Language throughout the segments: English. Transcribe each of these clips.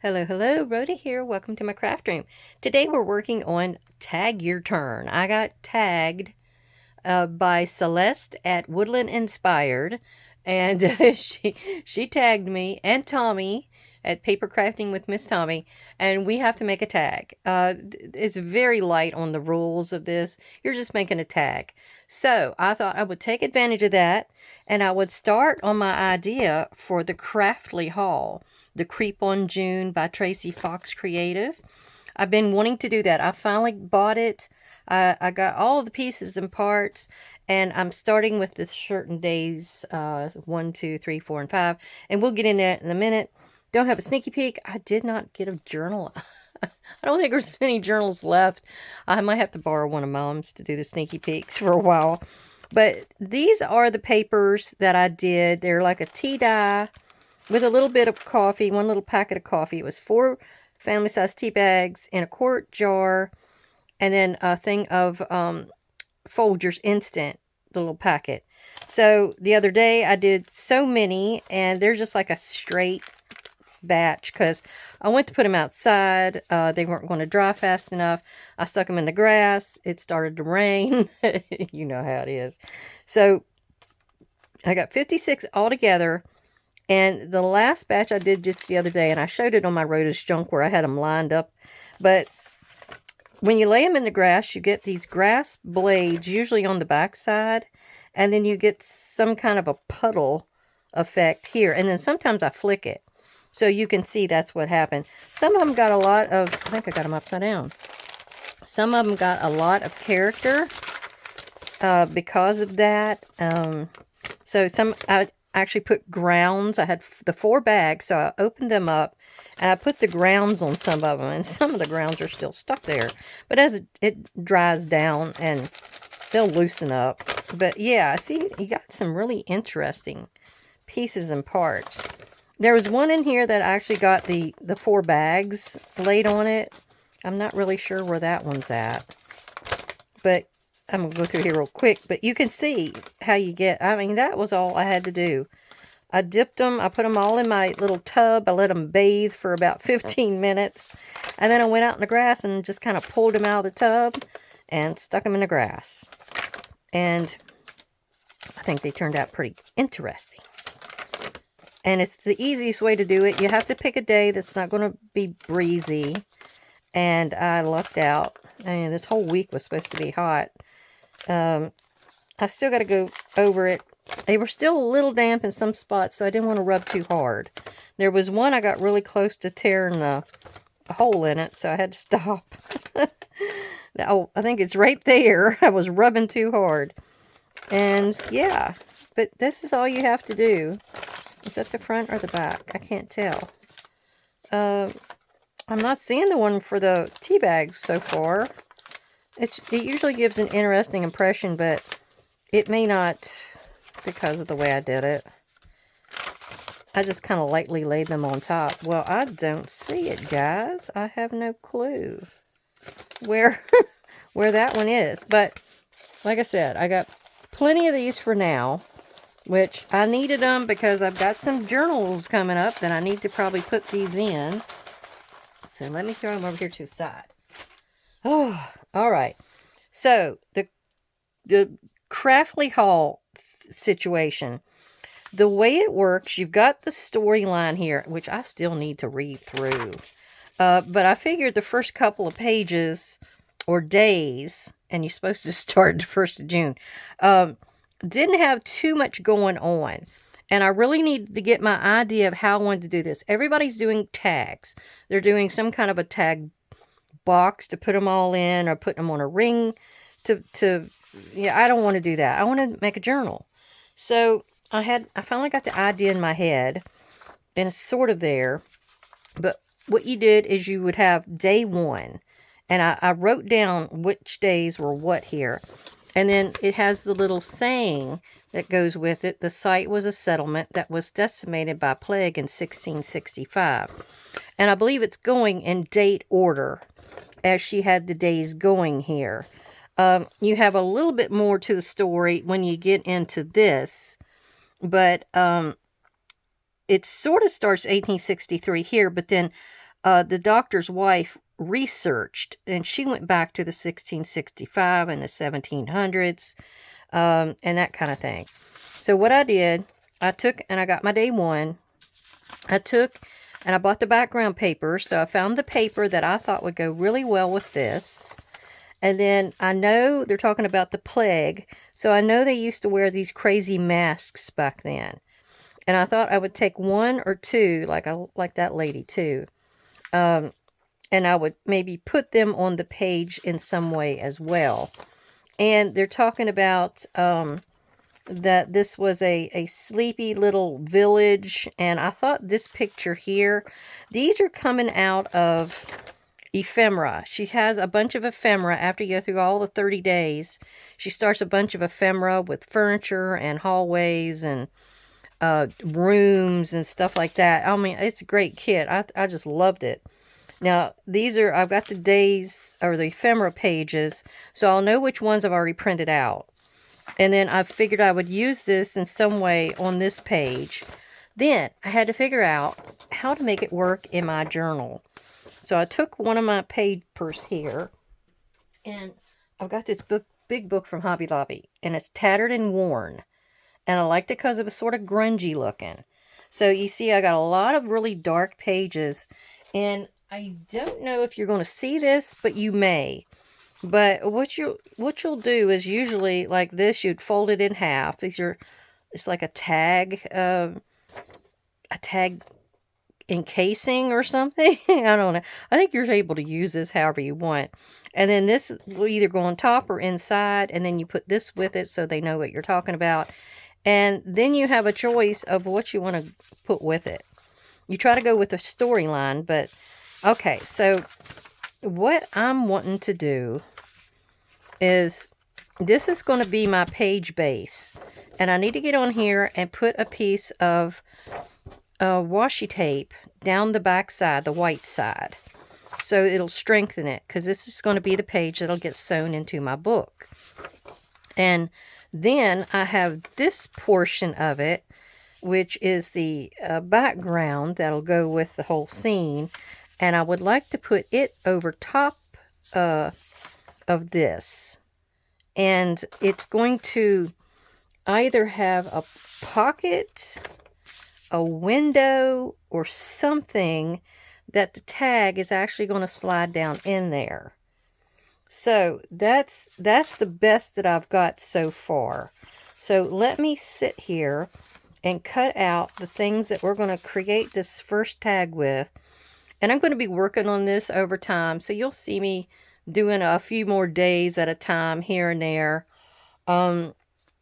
Hello, hello, Rhoda here. Welcome to my craft room. Today we're working on Tag Your Turn. I got tagged by Celeste at Woodland Inspired, and she tagged me and Tommy at Paper Crafting with Miss Tommy, and we have to make a tag. It's very light on the rules of this. You're just making a tag. So I thought I would take advantage of that, and I would start on my idea for the Craftly haul, the Creep on June by Tracie Fox Creative. I've been wanting to do that. I finally bought it. I got all the pieces and parts, and I'm starting with the certain days, 1, 2, 3, 4, and 5, and we'll get in that in a minute. Don't have a sneaky peek. I did not get a journal. I don't think there's any journals left. I might have to borrow one of Mom's to do the sneaky peeks for a while. But these are the papers that I did. They're like a tea dye with a little bit of coffee, one little packet of coffee. It was 4 family-size tea bags in a quart jar, and then a thing of Folgers Instant, the little packet. So the other day I did so many, and they're just like a straight batch because I went to put them outside. They weren't going to dry fast enough. I stuck them in the grass. It started to rain. You know how it is. So I got 56 altogether. And the last batch I did just the other day, and I showed it on my Rhoda's Junk where I had them lined up. But when you lay them in the grass, you get these grass blades, usually on the back side. And then you get some kind of a puddle effect here. And then sometimes I flick it. So you can see that's what happened. Some of them got a lot of, I think I got them upside down. Some of them got a lot of character because of that. So I actually put grounds. I had the 4 bags, so I opened them up and I put the grounds on some of them, and some of the grounds are still stuck there. But as it dries down, and they'll loosen up. But yeah, see, you got some really interesting pieces and parts. There was one in here that actually got the 4 bags laid on it. I'm not really sure where that one's at, but I'm going to go through here real quick. But you can see how you get, I mean, that was all I had to do. I dipped them. I put them all in my little tub. I let them bathe for about 15 minutes. And then I went out in the grass and just kind of pulled them out of the tub and stuck them in the grass. And I think they turned out pretty interesting. And it's the easiest way to do it. You have to pick a day that's not going to be breezy. And I lucked out. I mean, this whole week was supposed to be hot. I still got to go over it. They were still a little damp in some spots, so I didn't want to rub too hard. There was one I got really close to tearing a hole in it, so I had to stop. Oh, I think it's right there. I was rubbing too hard. And yeah, but this is all you have to do. Is that the front or the back? I can't tell. I'm not seeing the one for the tea bags so far. It usually gives an interesting impression, but it may not because of the way I did it. I just kind of lightly laid them on top. Well, I don't see it, guys. I have no clue where where that one is. But like I said, I got plenty of these for now, which I needed them because I've got some journals coming up that I need to probably put these in. So let me throw them over here to the side. Oh, all right. So the Craftly haul situation. The way it works, you've got the storyline here, which I still need to read through. But I figured the first couple of pages or days, and you're supposed to start the 1st of June, didn't have too much going on. And I really needed to get my idea of how I wanted to do this. Everybody's doing tags. They're doing some kind of a tag box to put them all in, or put them on a ring yeah, I don't want to do that. I want to make a journal. So I finally got the idea in my head, and it's sort of there. But what you did is you would have day 1, and I wrote down which days were what here. And then it has the little saying that goes with it. The site was a settlement that was decimated by plague in 1665. And I believe it's going in date order, as she had the days going here. You have a little bit more to the story when you get into this, but it sort of starts 1863 here, but then the doctor's wife researched, and she went back to the 1665 and the 1700s, and that kind of thing. So what I did, I took and I got my day one. I took and I bought the background paper. So I found the paper that I thought would go really well with this. And then I know they're talking about the plague. So I know they used to wear these crazy masks back then. And I thought I would take one or two, like that lady too. And I would maybe put them on the page in some way as well. And they're talking about that this was a sleepy little village. And I thought this picture here, these are coming out of ephemera. She has a bunch of ephemera after you go through all the 30 days. She starts a bunch of ephemera with furniture and hallways and rooms and stuff like that. I mean, it's a great kit. I just loved it. Now, I've got the days, or the ephemera pages, so I'll know which ones I've already printed out. And then I figured I would use this in some way on this page. Then I had to figure out how to make it work in my journal. So I took one of my papers here, and I've got this big book from Hobby Lobby, and it's tattered and worn. And I liked it because it was sort of grungy looking. So you see, I got a lot of really dark pages, and I don't know if you're going to see this, but you may. But what you'll do is usually like this, you'd fold it in half. It's like a tag encasing or something. I don't know. I think you're able to use this however you want. And then this will either go on top or inside, and then you put this with it so they know what you're talking about. And then you have a choice of what you want to put with it. You try to go with a storyline, but okay, so what I'm wanting to do is, this is going to be my page base. And I need to get on here and put a piece of washi tape down the back side, the white side. So it'll strengthen it, because this is going to be the page that'll get sewn into my book. And then I have this portion of it, which is the background that'll go with the whole scene. And I would like to put it over top of this. And it's going to either have a pocket, a window, or something that the tag is actually going to slide down in there. So that's the best that I've got so far. So let me sit here and cut out the things that we're going to create this first tag with. And I'm going to be working on this over time. So you'll see me doing a few more days at a time here and there. I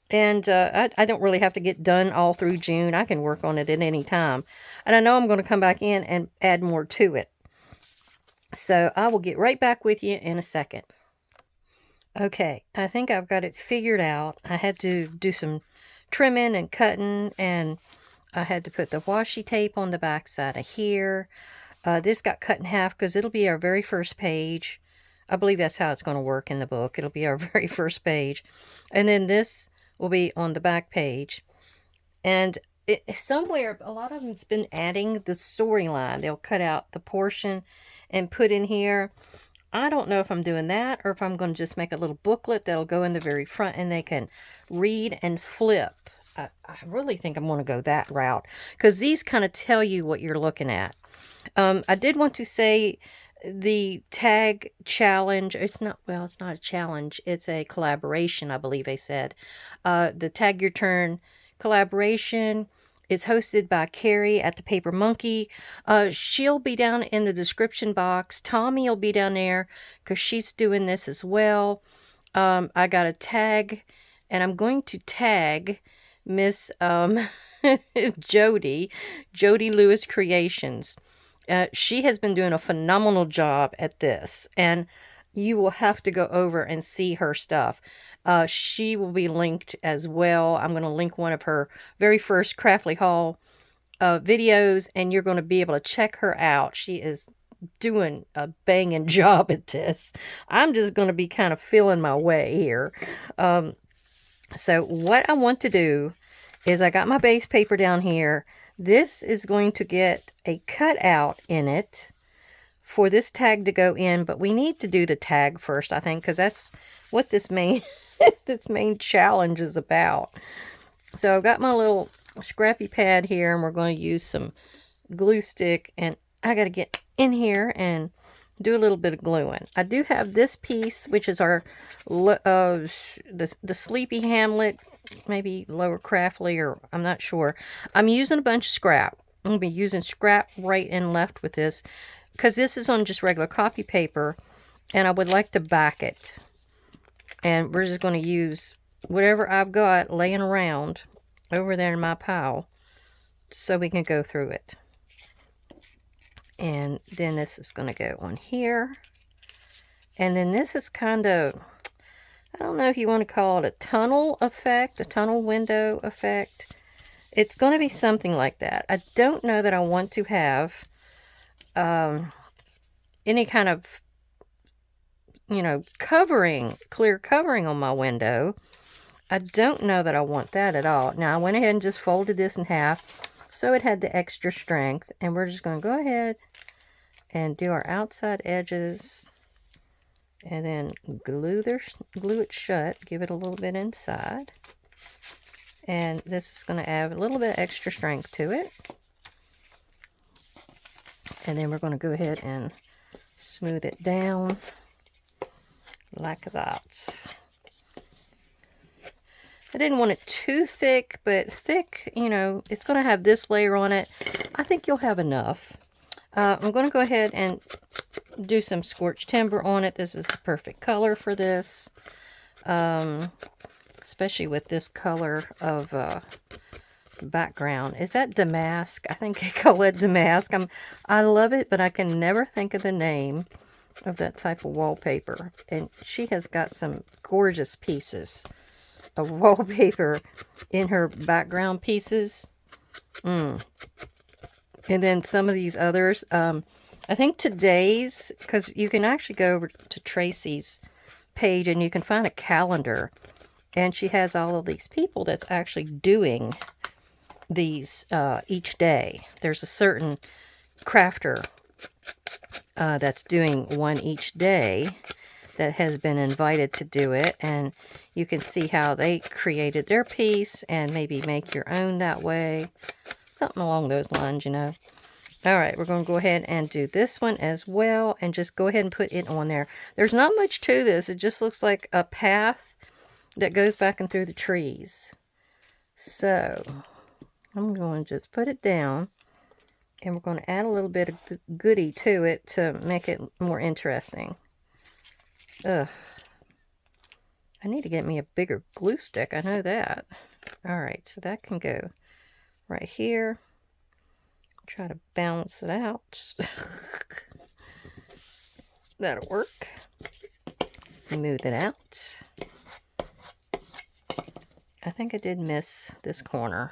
don't really have to get done all through June. I can work on it at any time. And I know I'm going to come back in and add more to it. So I will get right back with you in a second. Okay, I think I've got it figured out. I had to do some trimming and cutting, and I had to put the washi tape on the back side of here. This got cut in half because it'll be our very first page. I believe that's how it's going to work in the book. It'll be our very first page. And then this will be on the back page. And somewhere, a lot of them's been adding the storyline. They'll cut out the portion and put in here. I don't know if I'm doing that, or if I'm going to just make a little booklet that'll go in the very front and they can read and flip. I really think I'm going to go that route, because these kind of tell you what you're looking at. I did want to say the tag challenge, it's not a challenge, it's a collaboration, I believe they said. The Tag Your Turn collaboration is hosted by Carrie at the Paper Monkey. She'll be down in the description box. Tommy will be down there because she's doing this as well. I got a tag, and I'm going to tag Miss Jodi Lewis Creations. She has been doing a phenomenal job at this, and you will have to go over and see her stuff. She will be linked as well. I'm going to link one of her very first Craftly Haul videos, and you're going to be able to check her out. She is doing a banging job at this. I'm just going to be kind of feeling my way here. So what I want to do is, I got my base paper down here. This is going to get a cutout in it for this tag to go in, but we need to do the tag first, I think, because that's what this main this main challenge is about. So I've got my little scrappy pad here, and we're going to use some glue stick, and I got to get in here and do a little bit of gluing. I do have this piece, which is our the Sleepy Hamlet, maybe Lower Craftly, or I'm not sure. I'm using a bunch of scrap. I'm going to be using scrap right and left with this, because this is on just regular copy paper, and I would like to back it. And we're just going to use whatever I've got laying around over there in my pile so we can go through it. And then this is going to go on here. And then this is kind of, I don't know if you want to call it a tunnel effect, a tunnel window effect. It's going to be something like that. I don't know that I want to have any kind of, you know, clear covering on my window. I don't know that I want that at all. Now, I went ahead and just folded this in half so it had the extra strength. And we're just going to go ahead and do our outside edges. And then glue it shut. Give it a little bit inside. And this is going to add a little bit extra strength to it. And then we're going to go ahead and smooth it down like that. I didn't want it too thick, but thick, you know, it's going to have this layer on it. I think you'll have enough. I'm going to go ahead and do some scorched timber on it. This is the perfect color for this. Especially with this color of background. Is that damask? I think they call it damask. I love it, but I can never think of the name of that type of wallpaper. And she has got some gorgeous pieces of wallpaper in her background pieces. And then some of these others. I think today's, because you can actually go over to Tracie's page and you can find a calendar. And she has all of these people that's actually doing these each day. There's a certain crafter that's doing one each day that has been invited to do it. And you can see how they created their piece and maybe make your own that way. Something along those lines, you know. All right, we're going to go ahead and do this one as well. And just go ahead and put it on there. There's not much to this. It just looks like a path that goes back and through the trees. So I'm going to just put it down, and we're going to add a little bit of goodie to it to make it more interesting. Ugh. I need to get me a bigger glue stick. I know that. All right, so that can go right here. Try to balance it out. That'll work. Smooth it out. I think I did miss this corner.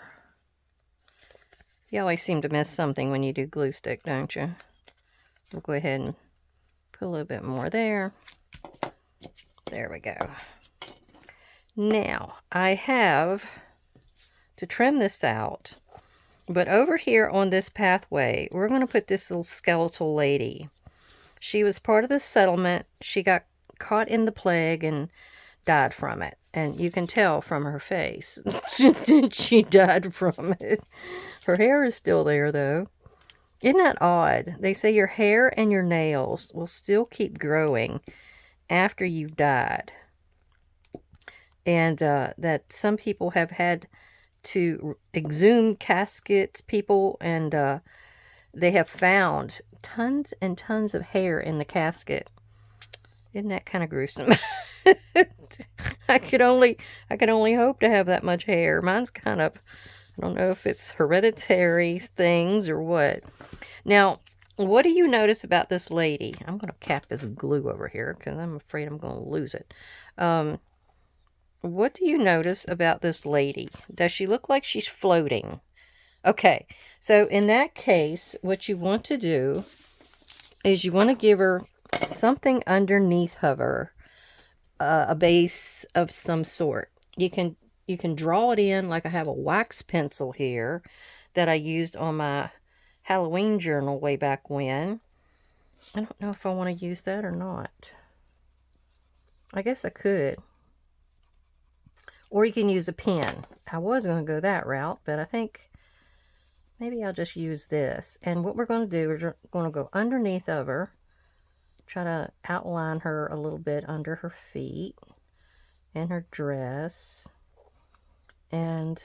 You always seem to miss something when you do glue stick, don't you? We'll go ahead and put a little bit more there. There we go. Now, I have to trim this out. But over here on this pathway, we're going to put this little skeletal lady. She was part of the settlement. She got caught in the plague and died from it. And you can tell from her face she died from it. Her hair is still there, though. Isn't that odd? They say your hair and your nails will still keep growing after you've died. And that some people have had to exhume caskets, people, and they have found tons and tons of hair in the casket. Isn't that kind of gruesome? I could only hope to have that much hair. Mine's kind of, I don't know if it's hereditary things or what. Now, what do you notice about this lady? I'm going to cap this glue over here because I'm afraid I'm going to lose it. What do you notice about this lady? Does she look like she's floating? Okay, so in that case, what you want to do is you want to give her something underneath of her, a base of some sort. You can draw it in, like I have a wax pencil here that I used on my Halloween journal way back when. I don't know if I want to use that or not. I guess I could. Or you can use a pen. I was going to go that route, but I think maybe I'll just use this. And what we're going to do is we're going to go underneath of her. Try to outline her a little bit under her feet and her dress. And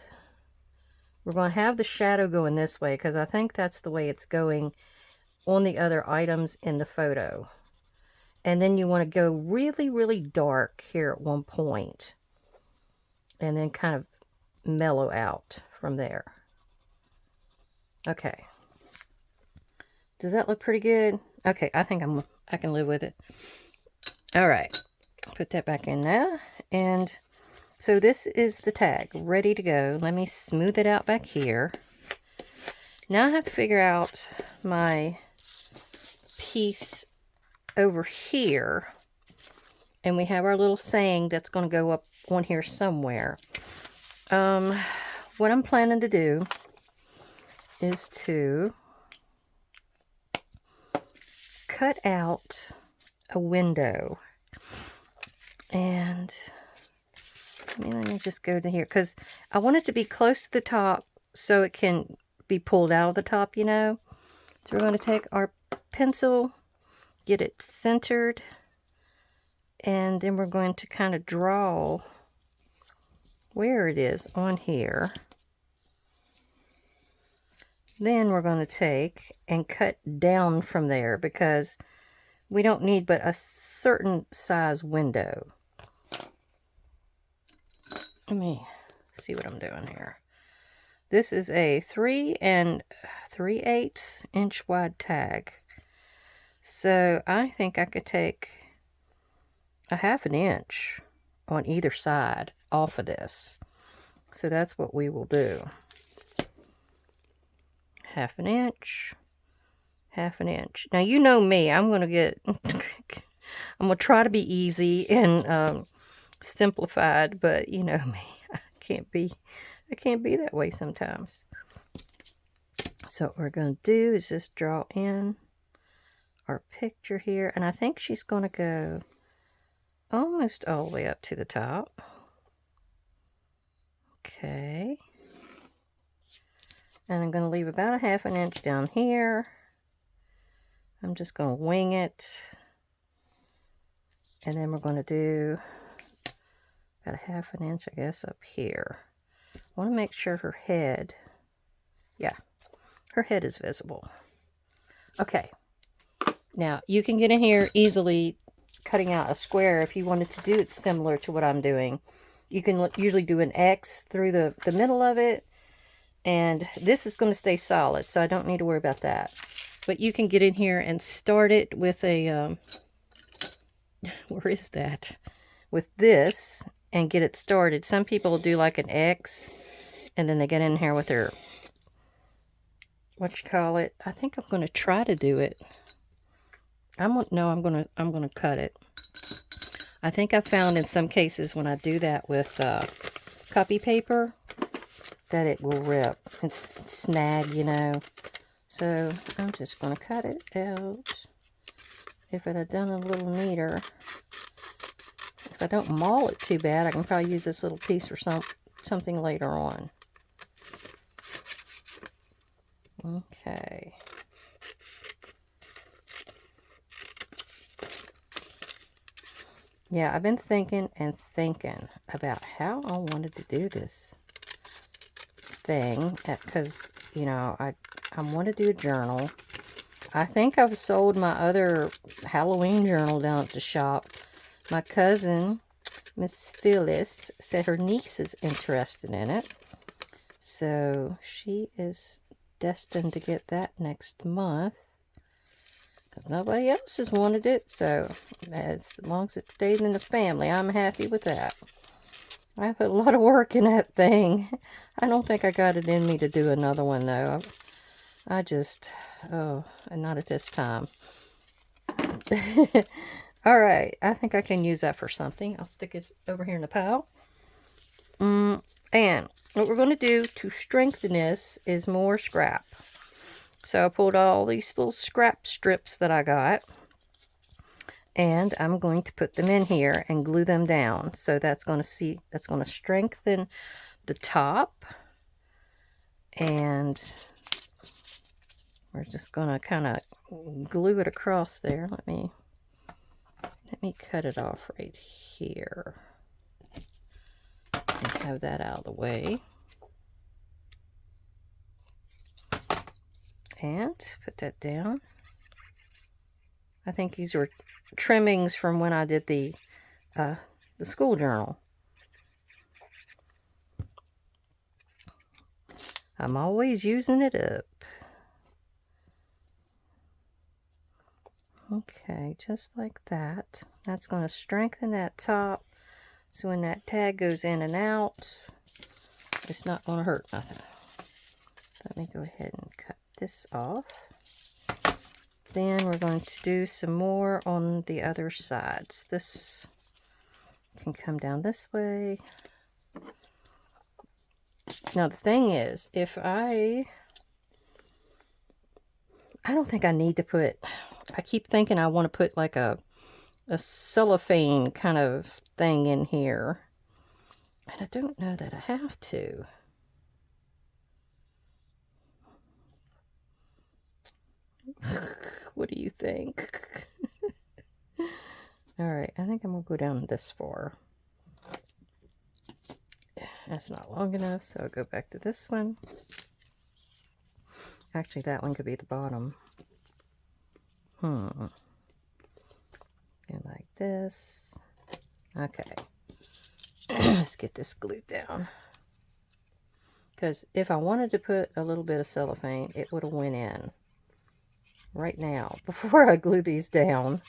we're going to have the shadow going this way because I think that's the way it's going on the other items in the photo. And then you want to go really, really dark here at one point. And then kind of mellow out from there. Okay. Does that look pretty good? Okay, I think I can live with it. All right. Put that back in there. And so this is the tag ready to go. Let me smooth it out back here. Now I have to figure out my piece over here. And we have our little saying that's going to go up on here somewhere. What I'm planning to do is to cut out a window. And let me just go to here because I want it to be close to the top so it can be pulled out of the top, you know. So we're going to take our pencil, get it centered, and then we're going to kind of draw where it is on here. Then we're going to take and cut down from there because we don't need but a certain size window. Let me see what I'm doing here. This is a 3 3/8 inch wide tag. So I think I could take a 1/2 inch on either side off of this. So that's what we will do. 1/2 inch, 1/2 inch. Now you know me, I'm going to get, I'm going to try to be easy and simplified, but you know me, I can't be that way sometimes. So what we're going to do is just draw in our picture here, and I think she's going to go almost all the way up to the top. Okay. And I'm going to leave about a 1/2 inch down here. I'm just going to wing it. And then we're going to do about a 1/2 inch, I guess, up here. I want to make sure her head, yeah, her head is visible. Okay. Now, you can get in here easily cutting out a square if you wanted to do it similar to what I'm doing. You can usually do an X through the middle of it. And this is going to stay solid, so I don't need to worry about that. But you can get in here and start it with a, where is that? With this and get it started. Some people do like an X, and then they get in here with their, what you call it? I think I'm going to try to do it. I'm going to cut it. I think I found in some cases when I do that with copy paper, that it will rip and snag, you know. So I'm just going to cut it out. If it had done a little neater, if I don't maul it too bad, I can probably use this little piece for something later on. Okay. Yeah, I've been thinking about how I wanted to do this thing, because you know I want to do a journal. I think I've sold my other Halloween journal down at the shop. My cousin Miss Phyllis said her niece is interested in it, so she is destined to get that next month because nobody else has wanted it. So as long as it stays in the family, I'm happy with that. I put a lot of work in that thing. I don't think I got it in me to do another one, though. I just, oh, and not at this time. All right, I think I can use that for something. I'll stick it over here in the pile. And what we're going to do to strengthen this is more scrap. So I pulled all these little scrap strips that I got, and I'm going to put them in here and glue them down. So that's going to strengthen the top, and we're just going to kind of glue it across there. Let me cut it off right here and have that out of the way. And put that down. I think these were trimmings from when I did the school journal. I'm always using it up. Okay, just like that. That's going to strengthen that top, so when that tag goes in and out, it's not going to hurt nothing. Let me go ahead and cut this off. Then we're going to do some more on the other sides. This can come down this way. Now the thing is, if I don't think I need to put, I keep thinking I want to put like a cellophane kind of thing in here. And I don't know that I have to. What do you think? Alright, I think I'm going to go down this far. That's not long enough, so I'll go back to this one. Actually, that one could be the bottom. And like this. Okay. Let's get this glued down. Because if I wanted to put a little bit of cellophane, it would have went in right now before I glue these down.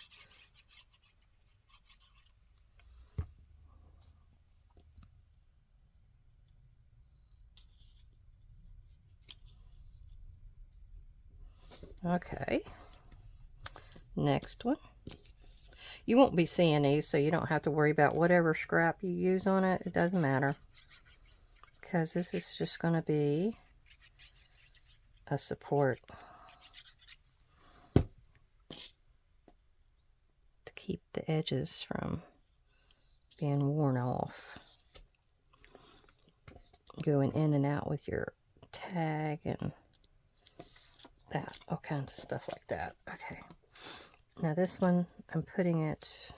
Okay, next one. You won't be seeing these, so you don't have to worry about whatever scrap you use on it. It doesn't matter, because this is just going to be a support to keep the edges from being worn off. Going in and out with your tag and that, all kinds of stuff like that. Okay, now this one, I'm putting it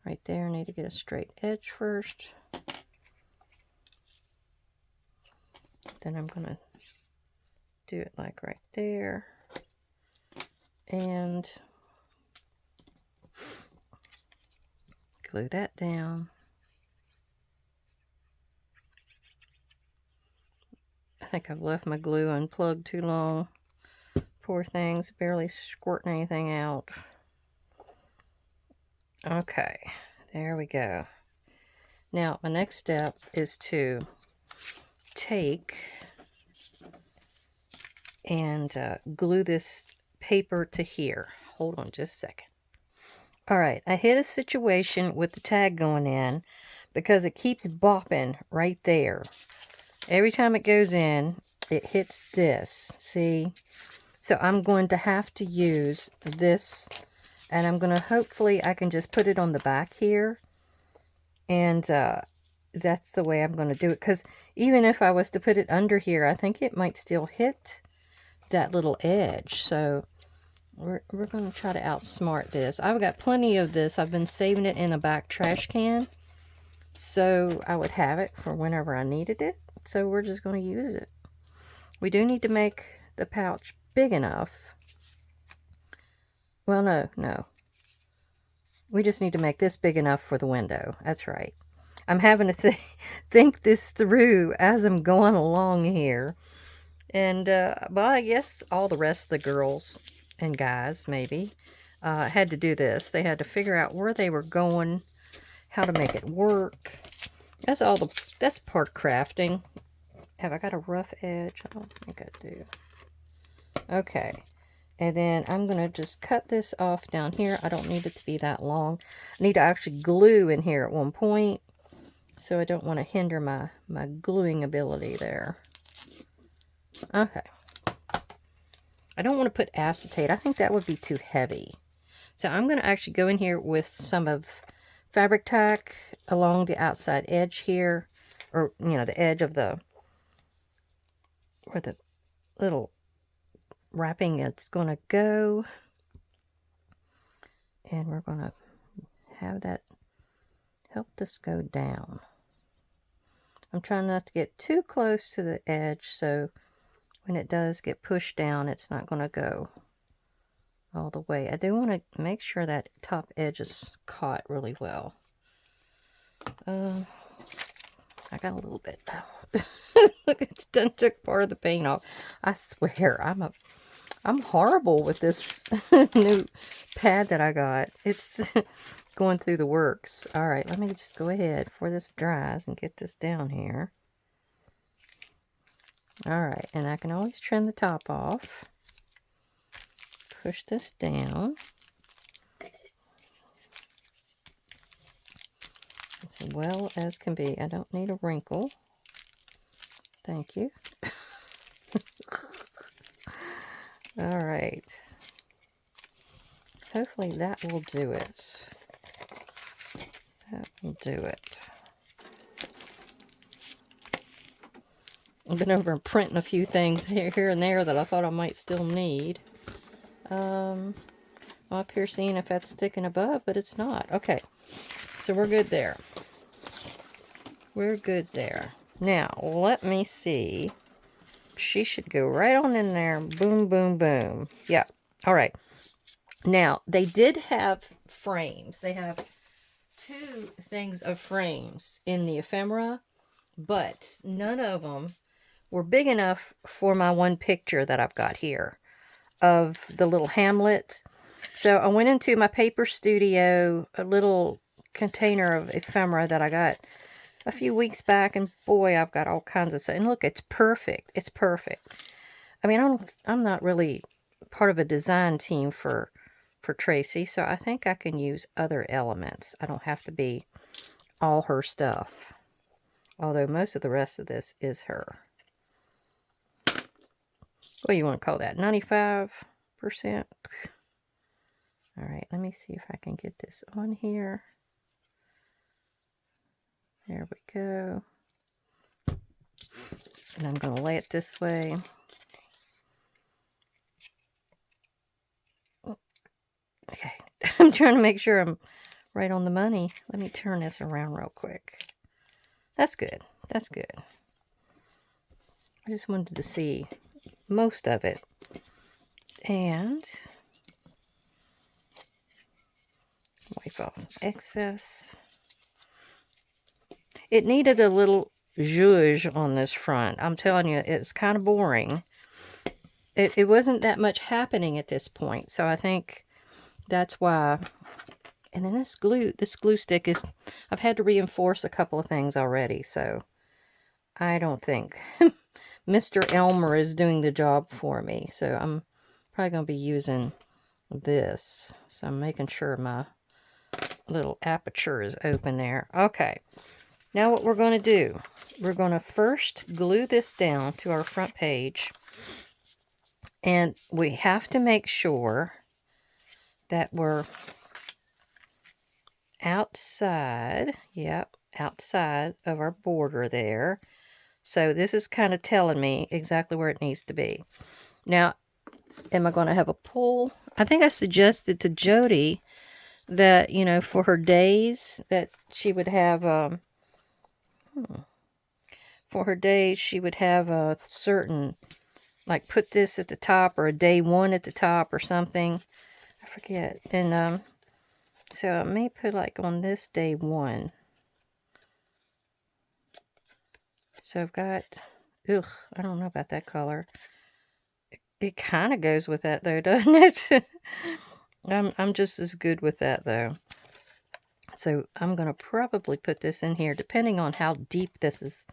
right there. I need to get a straight edge first. Then I'm gonna do it like right there, and glue that down. I think I've left my glue unplugged too long. Poor thing's barely squirting anything out. Okay, there we go. Now, my next step is to take and glue this paper to here. Hold on just a second. Alright, I hit a situation with the tag going in because it keeps bopping right there. Every time it goes in, it hits this. See? So I'm going to have to use this, and I'm going to, hopefully I can just put it on the back here. And that's the way I'm going to do it. Because even if I was to put it under here, I think it might still hit that little edge. So we're going to try to outsmart this. I've got plenty of this. I've been saving it in a back trash can, so I would have it for whenever I needed it. So we're just going to use it. We do need to make the pouch big enough. Well, no. We just need to make this big enough for the window. That's right. I'm having to think this through as I'm going along here. And, well, I guess all the rest of the girls and guys, maybe, had to do this. They had to figure out where they were going, how to make it work. That's part of crafting. Have I got a rough edge? I don't think I do. Okay. And then I'm going to just cut this off down here. I don't need it to be that long. I need to actually glue in here at one point, so I don't want to hinder my gluing ability there. Okay. I don't want to put acetate. I think that would be too heavy. So I'm going to actually go in here with some of fabric tack along the outside edge here, or, you know, the edge of the, where the little wrapping is going to go. And we're going to have that help this go down. I'm trying not to get too close to the edge, so when it does get pushed down, it's not going to go all the way. I do want to make sure that top edge is caught really well. I got a little bit. Look, it's done took part of the paint off. I swear, I'm horrible with this new pad that I got. It's going through the works. All right, let me just go ahead before this dries and get this down here. All right, and I can always trim the top off. Push this down. As well as can be. I don't need a wrinkle. Thank you. All right. Hopefully that will do it. That will do it. I've been over and printing a few things here and there that I thought I might still need. I'm up here seeing if that's sticking above, but it's not. Okay, so we're good there. We're good there. Now, let me see. She should go right on in there. Boom, boom, boom. Yeah. All right. Now, they did have frames. They have 2 things of frames in the ephemera, but none of them were big enough for my one picture that I've got here of the little Hamlet. So I went into my paper studio, a little container of ephemera that I got a few weeks back, and boy, I've got all kinds of stuff. And look, it's perfect. It's perfect. I mean, I'm not really part of a design team for Tracie, so I think I can use other elements. I don't have to be all her stuff, although most of the rest of this is her. What do you want to call that? 95%? All right, let me see if I can get this on here. There we go. And I'm going to lay it this way. Okay, I'm trying to make sure I'm right on the money. Let me turn this around real quick. That's good. That's good. I just wanted to see most of it. And wipe off excess. It needed a little zhuzh on this front. I'm telling you, it's kind of boring. It wasn't that much happening at this point, so I think that's why. And then this glue stick is, I've had to reinforce a couple of things already, so I don't think Mr. Elmer is doing the job for me. So I'm probably going to be using this. So I'm making sure my little aperture is open there. Okay. Now what we're going to do, we're going to first glue this down to our front page. And we have to make sure that we're outside, yep, outside of our border there. So this is kind of telling me exactly where it needs to be. Now, am I going to have a pull? I think I suggested to Jodi that, you know, for her days that she would have, for her days she would have a certain, like put this at the top or a day 1 at the top or something. I forget. And so I may put like on this day 1. So I've got, I don't know about that color. It kind of goes with that though, doesn't it? I'm just as good with that though. So I'm going to probably put this in here depending on how deep this is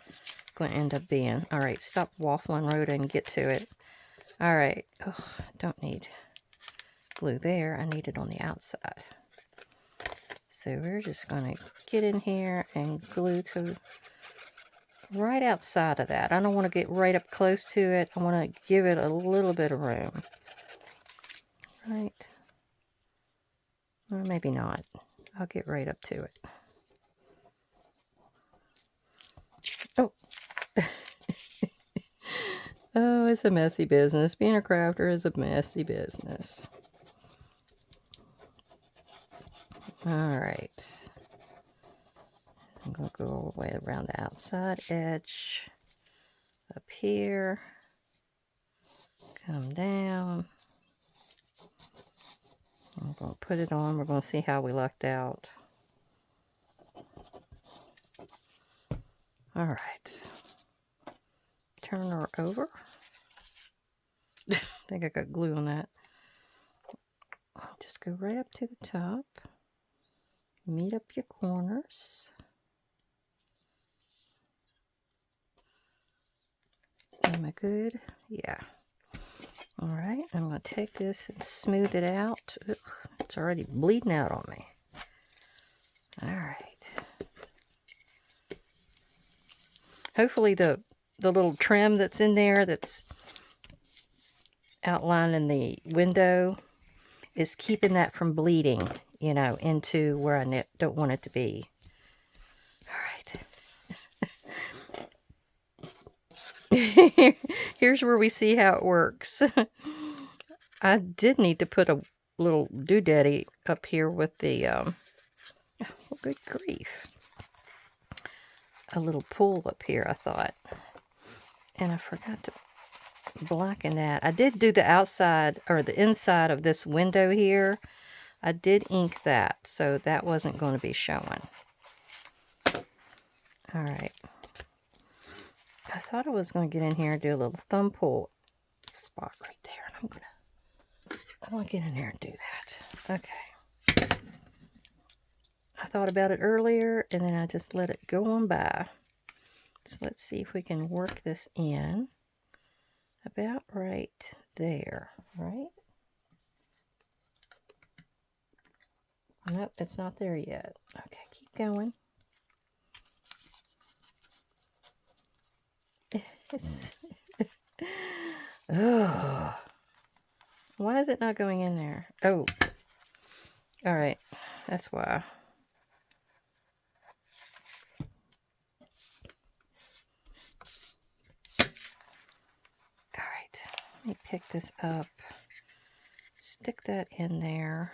going to end up being. All right, stop waffling, Rhoda, and get to it. All right. Oh, don't need glue there. I need it on the outside. So we're just going to get in here and glue to right outside of that. I don't want to get right up close to it. I want to give it a little bit of room. right? Or maybe not. I'll get right up to it. Oh. Oh, it's a messy business. Being a crafter is a messy business. Alright. I'm going to go all the way around the outside edge. Up here. Come down. I'm going to put it on. We're going to see how we lucked out. Alright. Turn her over. I think I got glue on that. Just go right up to the top. Meet up your corners. Am I good? Yeah. Alright, I'm going to take this and smooth it out. Ugh, it's already bleeding out on me. Alright. Hopefully the little trim that's in there that's outlining the window is keeping that from bleeding, you know, into where I don't want it to be. Alright. Here's where we see how it works. I did need to put a little doodaddy up here with the, oh, good grief. A little pull up here, I thought. And I forgot to blacken that. I did do the outside, or the inside of this window here. I did ink that, so that wasn't going to be showing. Alright. I thought I was going to get in here and do a little thumb pull spot right there. And I want to get in there and do that. Okay. I thought about it earlier, and then I just let it go on by. So let's see if we can work this in about right there, right? Nope, it's not there yet. Okay, keep going. Oh, why is it not going in there? Oh, all right, that's why. All right, let me pick this up, stick that in there,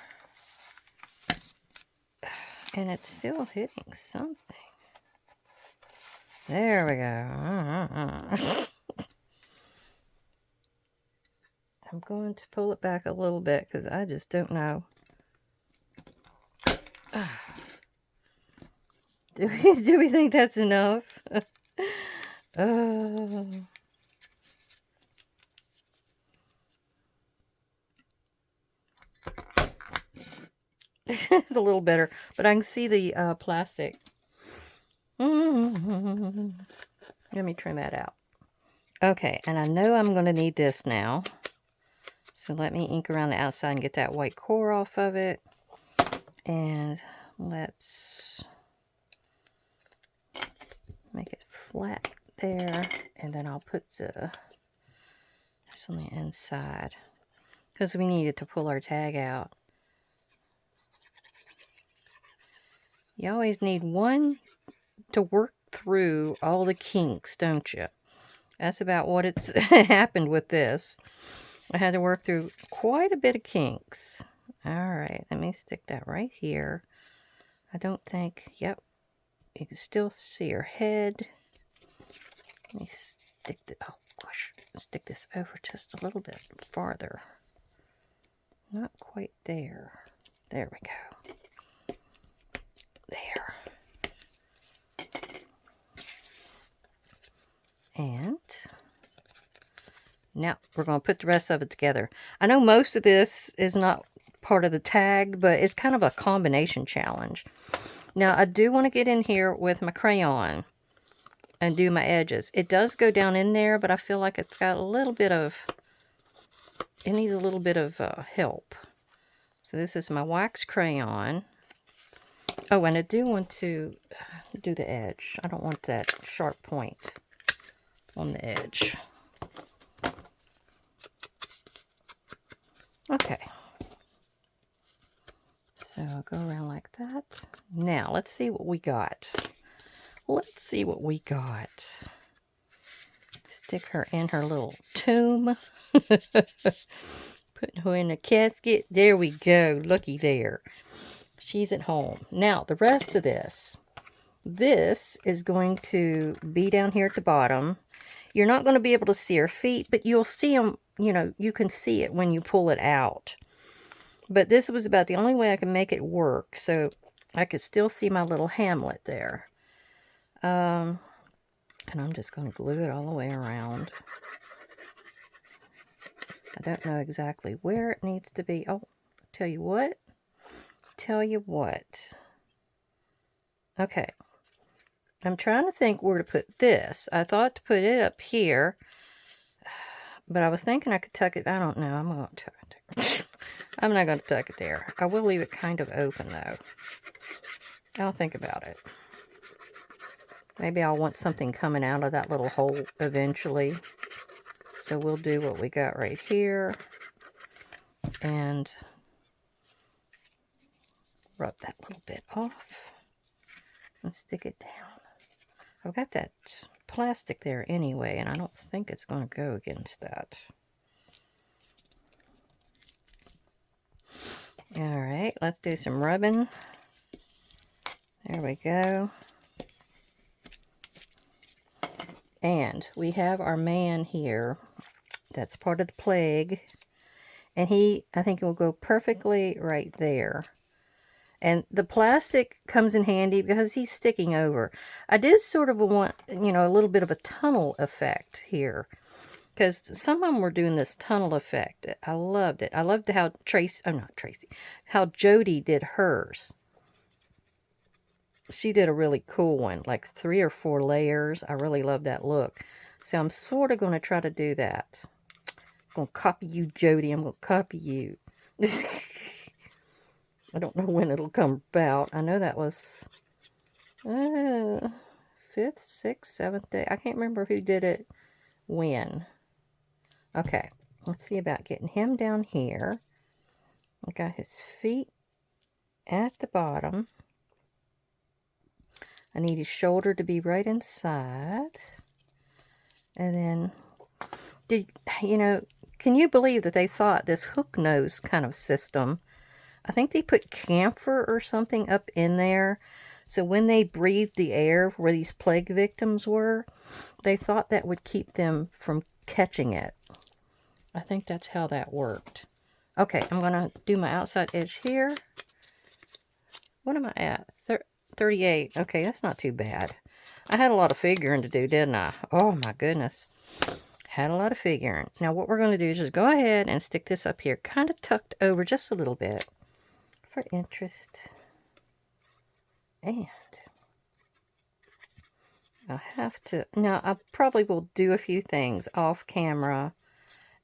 and it's still hitting something. There we go. I'm going to pull it back a little bit because I just don't know. Do we think that's enough? It's a little better, but I can see the plastic. Let me trim that out. Okay, and I know I'm going to need this now. So let me ink around the outside and get that white core off of it. And let's make it flat there. And then I'll put this on the inside, because we needed to pull our tag out. You always need one to work through all the kinks, don't you? That's about what it's happened with this. I had to work through quite a bit of kinks. Alright, let me stick that right here. I don't think, yep, you can still see her head. Let me stick the, oh gosh, stick this over just a little bit farther. Not quite there. There we go. There. And now we're going to put the rest of it together. I know most of this is not part of the tag, but it's kind of a combination challenge. Now I do want to get in here with my crayon and do my edges. It does go down in there, but I feel like it's got a little bit of, it needs a little bit of help. So this is my wax crayon. Oh, and I do want to do the edge. I don't want that sharp point on the edge. Okay, So I'll go around like that. Now, let's see what we got. Let's see what we got. Stick her in her little tomb. Putting her in a casket. There we go. Looky there. She's at home. Now, the rest of this. This is going to be down here at the bottom. You're not going to be able to see her feet, but you'll see them, you know, you can see it when you pull it out. But this was about the only way I can make it work, so I could still see my little hamlet there. And I'm just going to glue it all the way around. I don't know exactly where it needs to be. Oh, tell you what. Okay. I'm trying to think where to put this. I thought to put it up here, but I was thinking I could tuck it. I don't know. I'm going to tuck it there. I'm not going to tuck it there. I will leave it kind of open, though. I'll think about it. Maybe I'll want something coming out of that little hole eventually. So we'll do what we got right here. And rub that little bit off. And stick it down. I've got that plastic there anyway, and I don't think it's going to go against that. Alright, let's do some rubbing. There we go. And we have our man here. That's part of the plague. And I think it will go perfectly right there. And the plastic comes in handy because he's sticking over. I did sort of want, you know, a little bit of a tunnel effect here. Because some of them were doing this tunnel effect. I loved it. I loved how how Jodi did hers. She did a really cool one, like 3 or 4 layers. I really love that look. So I'm sort of going to try to do that. I'm going to copy you, Jodi. I'm going to copy you. I don't know when it'll come about. I know that was 5th, 6th, 7th day. I can't remember who did it when. Okay, let's see about getting him down here. I got his feet at the bottom. I need his shoulder to be right inside. And then, can you believe that they thought this hook nose kind of system, I think they put camphor or something up in there. So when they breathed the air where these plague victims were, they thought that would keep them from catching it. I think that's how that worked. Okay, I'm going to do my outside edge here. What am I at? 38. Okay, that's not too bad. I had a lot of figuring to do, didn't I? Oh, my goodness. Had a lot of figuring. Now, what we're going to do is just go ahead and stick this up here, kind of tucked over just a little bit for interest. And I'll have to... Now, I probably will do a few things off camera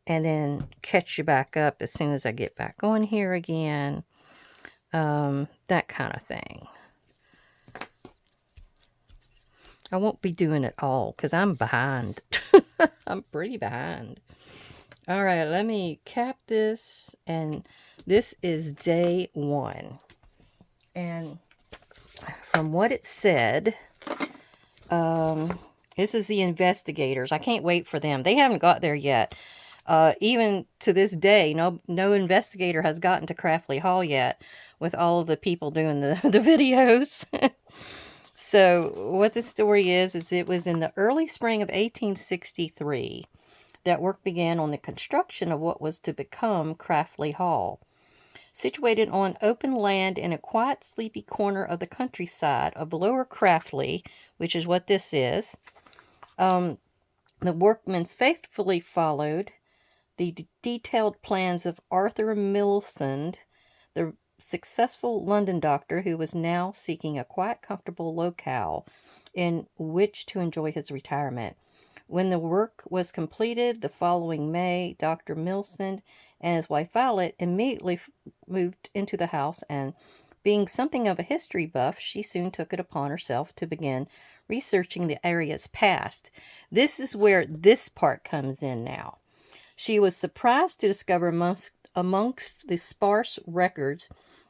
and then catch you back up as soon as I get back on here again. That kind of thing. I won't be doing it all because I'm behind. I'm pretty behind. All right, let me cap this. And this is day 1. And from what it said, this is the investigators. I can't wait for them. They haven't got there yet. Even to this day, no investigator has gotten to Craftley Hall yet with all of the people doing the videos. So what the story is it was in the early spring of 1863 that work began on the construction of what was to become Craftley Hall. Situated on open land in a quiet, sleepy corner of the countryside of Lower Craftley, which is what this is, the workmen faithfully followed the detailed plans of Arthur Milsand, the successful London doctor who was now seeking a quiet, comfortable locale in which to enjoy his retirement. When the work was completed the following May, Dr. Milsand and his wife Violet immediately moved into the house, and being something of a history buff, she soon took it upon herself to begin researching the area's past. This is where this part comes in now. She was surprised to discover amongst the sparse records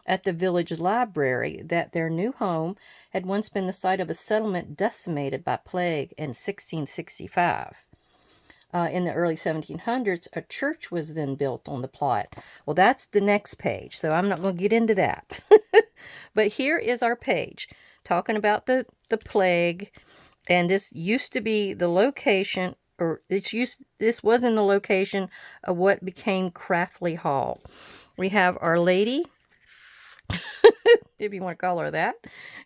at the village library that their new home had once been the site of a settlement decimated by plague in 1665. In the early 1700s, a church was then built on the plot. Well, that's the next page, so I'm not going to get into that. But here is our page talking about the plague, and this used to be the location, or this was in the location of what became Craftley Hall. We have Our Lady, if you want to call her that,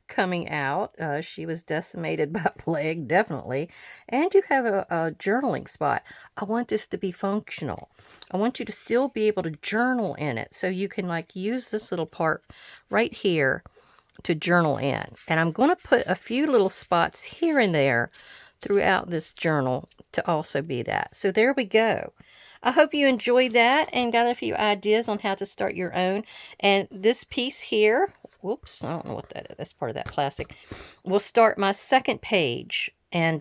coming out. She was decimated by plague, definitely. And you have a journaling spot. I want this to be functional. I want you to still be able to journal in it. So you can like use this little part right here to journal in. And I'm going to put a few little spots here and there throughout this journal to also be that. So there we go. I hope you enjoyed that and got a few ideas on how to start your own. And this piece here, whoops, I don't know what that is. That's part of that plastic. Will start my second page. And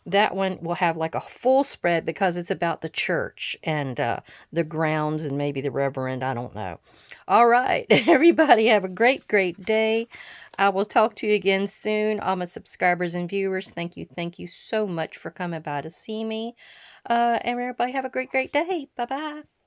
that one will have like a full spread because it's about the church and the grounds and maybe the reverend. I don't know. All right. Everybody have a great, great day. I will talk to you again soon. All my subscribers and viewers, thank you so much for coming by to see me. And everybody have a great, great day. Bye-bye.